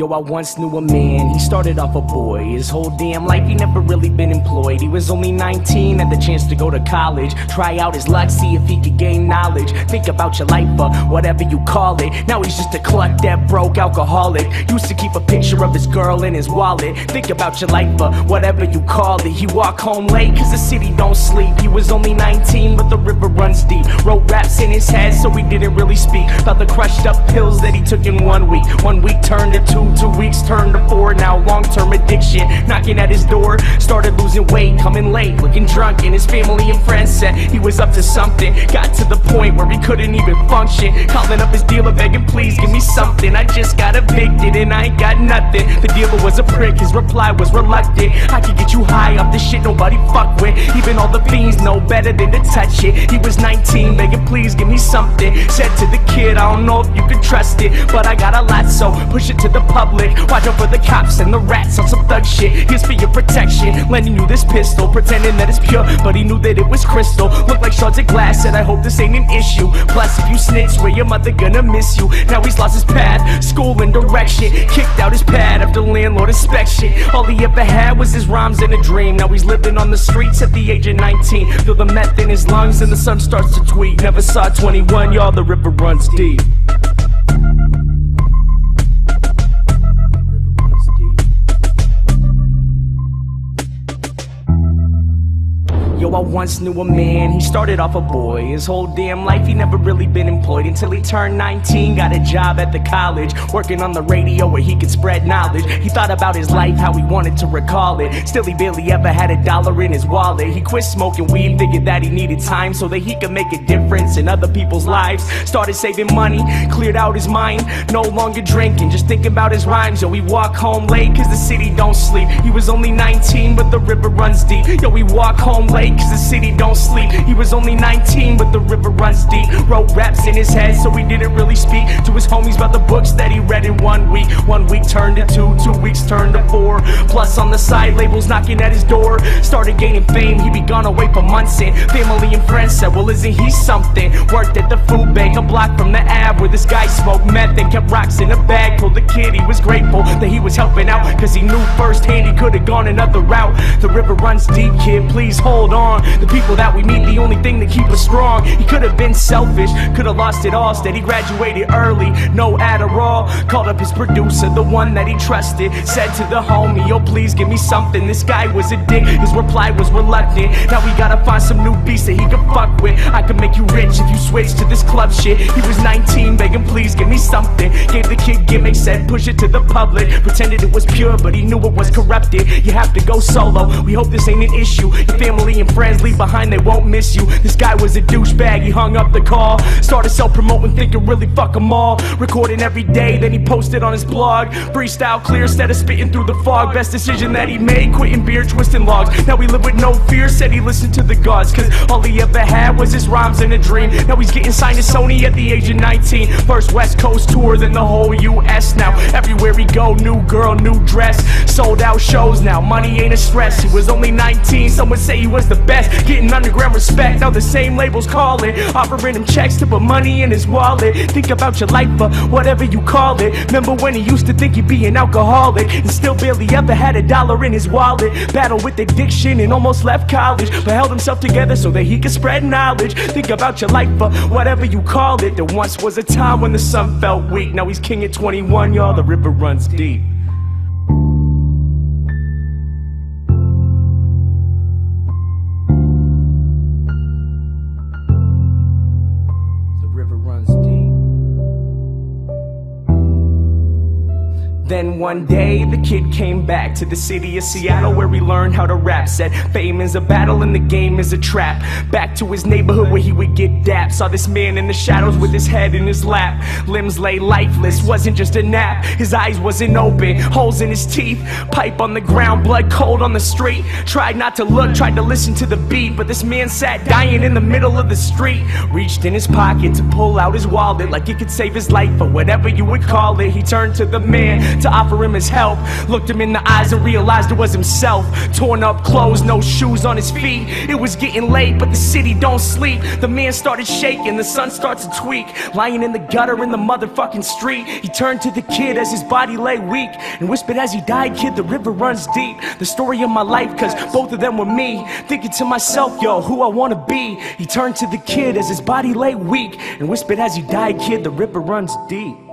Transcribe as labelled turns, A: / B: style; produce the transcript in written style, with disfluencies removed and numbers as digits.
A: Yo, I once knew a man, he started off a boy. His whole damn life he never really been employed. He was only 19, had the chance to go to college, try out his luck, see if he could gain knowledge. Think about your life, whatever you call it. Now he's just a cluck that broke alcoholic. Used to keep a picture of his girl in his wallet. Think about your life, whatever you call it. He walked home late cause the city don't sleep. He was only 19 but the river runs deep. Wrote raps in his head so he didn't really speak about the crushed up pills that he took in 1 week. 1 week turned to 2, 2 weeks turned to 4. Now long-term addiction knocking at his door. Started losing weight, coming late, looking drunk, and his family and friends said he was up to something. Got to the point where he couldn't even function, calling up his dealer begging, please give me something. I just got evicted and I ain't got nothing. The dealer was a prick, his reply was reluctant. I could get you high off this shit nobody fuck with. Even all the fiends know better than to touch it. He was 19 begging, please give me something. Said to the kid, I don't know if you can trust it, but I got a lot, so push it to the public. Watch out for the cops and the rats on some thug shit. Here's for your protection, lending you this pistol, pretending that it's pure, but he knew that it was crystal. Looked like shards of glass, said I hope this ain't an issue. Plus if you snitch, swear your mother gonna miss you. Now he's lost his path, school and direction, kicked out his pad after landlord inspection. All he ever had was his rhymes and a dream. Now he's living on the streets at the age of 19. Feel the meth in his lungs and the sun starts to tweet. Never saw 21, y'all, the river runs deep. Yo, I once knew a man, he started off a boy. His whole damn life he never really been employed until he turned 19, got a job at the college, working on the radio where he could spread knowledge. He thought about his life, how he wanted to recall it. Still he barely ever had $1 in his wallet. He quit smoking weed, figured that he needed time so that he could make a difference in other people's lives. Started saving money, cleared out his mind, no longer drinking, just thinking about his rhymes. Yo, he walked home late cause the city don't sleep. He was only 19 but the river runs deep. Yo, he walked home late cause the city don't sleep. He was only 19 but the river runs deep. Wrote raps in his head so he didn't really speak to his homies about the books that he read in 1 week. 1 week turned to 2, 2 weeks turned to 4. Plus on the side labels knocking at his door. Started gaining fame, he'd be gone away for months and family and friends said, well isn't he something? Worked at the food bank a block from the Ave where this guy smoked meth and kept rocks in a bag. Told the kid he was grateful that he was helping out cause he knew firsthand he could've gone another route. The river runs deep, kid, please hold on. The people that we meet, the only thing that keep us strong. He could have been selfish, could have lost it all. Instead he graduated early, no Adderall. Called up his producer, the one that he trusted. Said to the homie, yo please give me something. This guy was a dick, his reply was reluctant. Now we gotta find some new beats that he can fuck with. I can make you rich if you switch to this club shit. He was 19 begging please give me something. Gave the kid gimmicks, said push it to the public. Pretended it was pure but he knew it was corrupted. You have to go solo, we hope this ain't an issue. Your family and friends leave behind, they won't miss you. This guy was a douchebag, he hung up the call. Started self-promoting, thinking really fuck them all. Recording every day, then he posted on his blog. Freestyle clear, instead of spitting through the fog. Best decision that he made, quitting beer, twisting logs. Now he lived with no fear, said he listened to the gods. Cause all he ever had was his rhymes and a dream. Now he's getting signed to Sony at the age of 19. First West Coast tour, then the whole US. Now everywhere he go, new girl, new dress. Sold out shows now, money ain't a stress. He was only 19, some would say he was the best. Getting underground respect, now the same labels calling, offering him checks to put money in his wallet. Think about your life, whatever you call it. Remember when he used to think he'd be an alcoholic and still barely ever had $1 in his wallet. Battled with addiction and almost left college, but held himself together so that he could spread knowledge. Think about your life, whatever you call it. There once was a time when the sun felt weak. Now he's king at 21, y'all, the river runs deep. Then one day the kid came back to the city of Seattle where he learned how to rap. Said fame is a battle and the game is a trap. Back to his neighborhood where he would get dapped. Saw this man in the shadows with his head in his lap. Limbs lay lifeless, wasn't just a nap. His eyes wasn't open, holes in his teeth. Pipe on the ground, blood cold on the street. Tried not to look, tried to listen to the beat, but this man sat dying in the middle of the street. Reached in his pocket to pull out his wallet like it could save his life or whatever you would call it. He turned to the man, to offer him his help. Looked him in the eyes and realized it was himself. Torn up clothes, no shoes on his feet. It was getting late, but the city don't sleep. The man started shaking, the sun starts to tweak. Lying in the gutter in the motherfucking street, he turned to the kid as his body lay weak and whispered as he died, "Kid, the river runs deep." The story of my life, cause both of them were me. Thinking to myself, yo, who I wanna be. He turned to the kid as his body lay weak and whispered as he died, "Kid, the river runs deep."